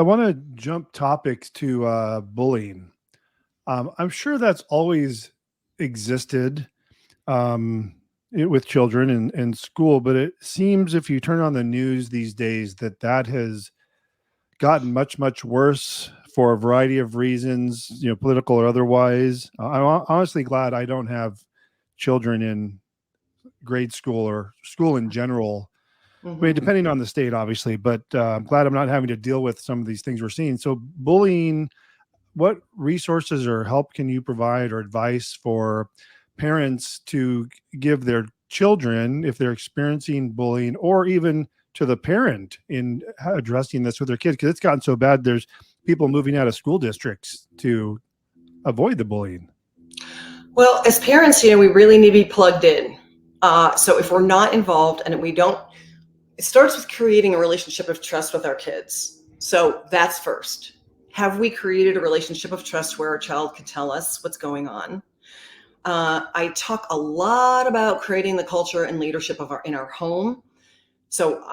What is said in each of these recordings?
I want to jump topics to bullying. I'm sure that's always existed with children in school, but it seems if you turn on the news these days that has gotten much, much worse for a variety of reasons, political or otherwise. I'm honestly glad I don't have children in grade school or school in general. I mean, Hmm. depending on the state, obviously, but I'm glad I'm not having to deal with some of these things we're seeing. So, bullying, what resources or help can you provide or advice for parents to give their children if they're experiencing bullying, or even to the parent in addressing this with their kids? Because it's gotten so bad, there's people moving out of school districts to avoid the bullying. Well, as parents, we really need to be plugged in. So if we're not involved and we don't, it starts with creating a relationship of trust with our kids. So that's first. Have we created a relationship of trust where our child can tell us what's going on? I talk a lot about creating the culture and leadership of in our home. So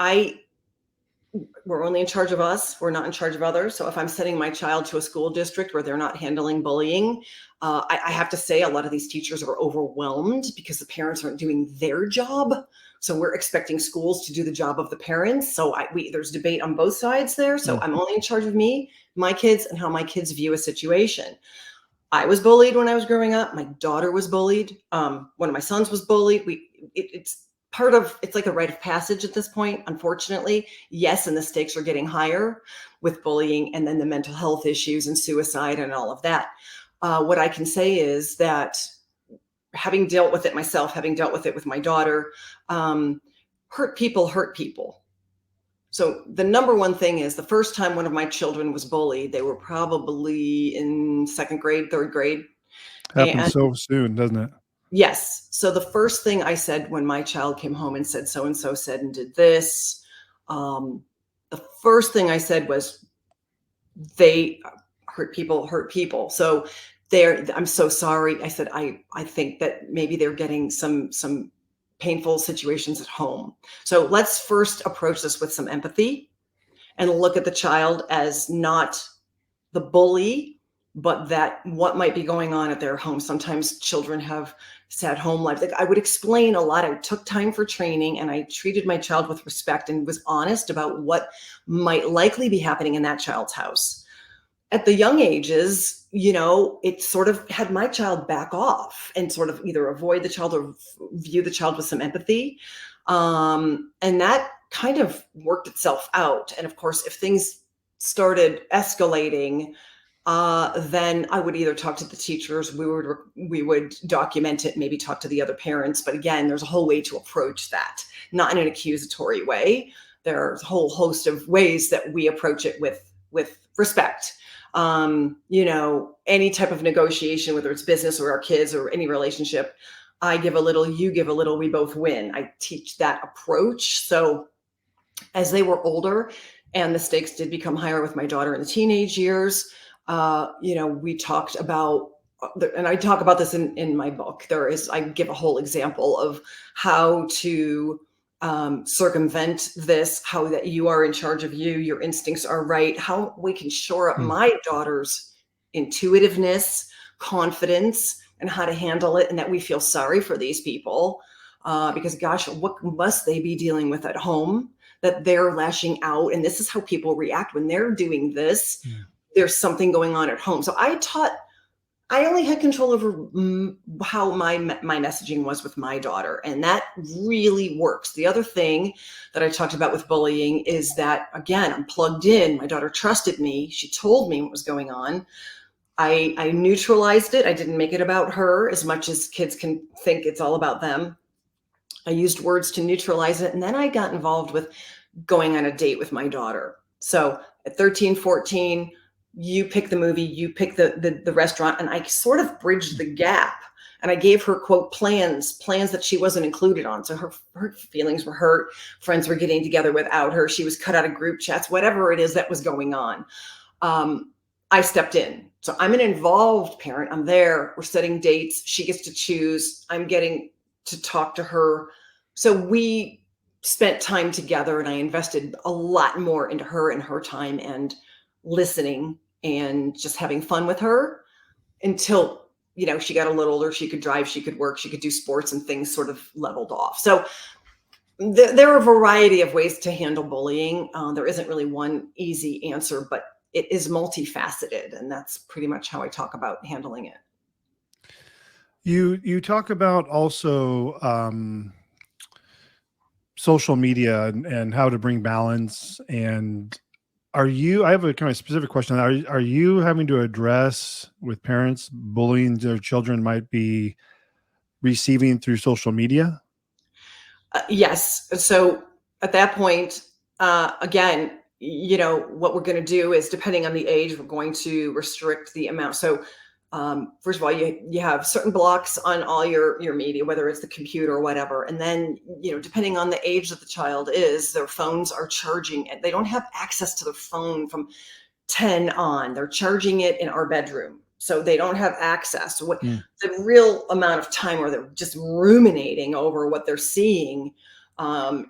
we're only in charge of us. We're not in charge of others. So if I'm sending my child to a school district where they're not handling bullying, I have to say a lot of these teachers are overwhelmed because the parents aren't doing their job. So we're expecting schools to do the job of the parents. So there's debate on both sides there. So Mm. I'm only in charge of me, my kids, and how my kids view a situation. I was bullied when I was growing up. My daughter was bullied. One of my sons was bullied. It's part of, it's like a rite of passage at this point, unfortunately. Yes, and the stakes are getting higher with bullying, and then the mental health issues and suicide and all of that. What I can say is that having dealt with it myself, having dealt with it with my daughter, hurt people hurt people. So the number one thing is the first time one of my children was bullied, they were probably in second grade, third grade. Happens And so soon, doesn't it? yes, so the first thing I said when my child came home and said, so-and-so said and did this, the first thing I said was, they hurt people hurt people. So I'm so sorry. I said, I think that maybe they're getting some painful situations at home. So let's first approach this with some empathy and look at the child as not the bully, but that what might be going on at their home. Sometimes children have sad home life. Like, I would explain a lot. I took time for training and I treated my child with respect and was honest about what might likely be happening in that child's house. At the young ages, it sort of had my child back off and sort of either avoid the child or view the child with some empathy. And that kind of worked itself out. And of course, if things started escalating, then I would either talk to the teachers, we would document it, maybe talk to the other parents. But again, there's a whole way to approach that, not in an accusatory way. There's a whole host of ways that we approach it with respect. Any type of negotiation, whether it's business or our kids or any relationship, I give a little, you give a little, we both win. I teach that approach. So as they were older and the stakes did become higher with my daughter in the teenage years, we talked about, and I talk about this in my book. I give a whole example of how to circumvent this, how that you are in charge of you, your instincts are right, how we can shore up Mm. my daughter's intuitiveness, confidence, and how to handle it, and that we feel sorry for these people. Because gosh, what must they be dealing with at home that they're lashing out? And this is how people react when they're doing this. Mm. There's something going on at home. So I only had control over how my messaging was with my daughter, and that really works. The other thing that I talked about with bullying is that, again, I'm plugged in. My daughter trusted me. She told me what was going on. I neutralized it. I didn't make it about her as much as kids can think it's all about them. I used words to neutralize it, and then I got involved with going on a date with my daughter. So at 13, 14, you pick the movie, you pick the restaurant, and I sort of bridged the gap. And I gave her, quote, plans that she wasn't included on. So her feelings were hurt. Friends were getting together without her. She was cut out of group chats, whatever it is that was going on. I stepped in. So I'm an involved parent. I'm there. We're setting dates. She gets to choose. I'm getting to talk to her. So we spent time together, and I invested a lot more into her and her time. And listening and just having fun with her until, she got a little older. She could drive, she could work, she could do sports, and things sort of leveled off. So there are a variety of ways to handle bullying. There isn't really one easy answer, but it is multifaceted, and that's pretty much how I talk about handling it. You talk about also social media and how to bring balance. And I have a kind of specific question. Are you having to address with parents bullying their children might be receiving through social media? Yes. So at that point, again, what we're going to do is, depending on the age, we're going to restrict the amount. So first of all, you have certain blocks on all your media, whether it's the computer or whatever. And then, depending on the age that the child is, their phones are charging. They don't have access to their phone from 10 on. They're charging it in our bedroom. So they don't have access. What the real amount of time where they're just ruminating over what they're seeing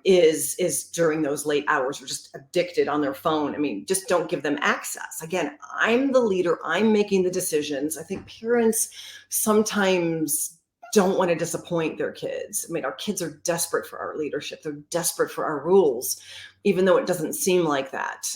is during those late hours. They're just addicted on their phone. I mean, just don't give them access. Again, I'm the leader. I'm making the decisions. I think parents sometimes don't want to disappoint their kids. I mean, our kids are desperate for our leadership. They're desperate for our rules, even though it doesn't seem like that.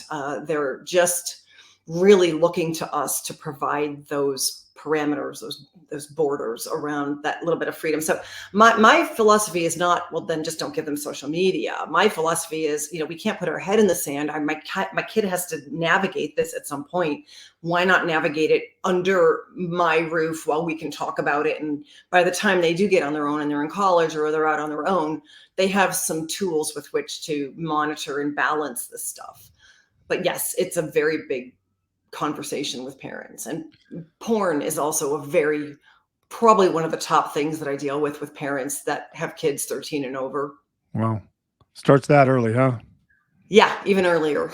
They're just really looking to us to provide those parameters, those borders around that little bit of freedom. So my philosophy is not, well, then just don't give them social media. My philosophy is, we can't put our head in the sand. My kid has to navigate this at some point. Why not navigate it under my roof while we can talk about it? And by the time they do get on their own and they're in college or they're out on their own, they have some tools with which to monitor and balance this stuff. But yes, it's a very big conversation with parents. And porn is also probably one of the top things that I deal with parents that have kids 13 and over. Wow. Starts that early, huh? Yeah, even earlier.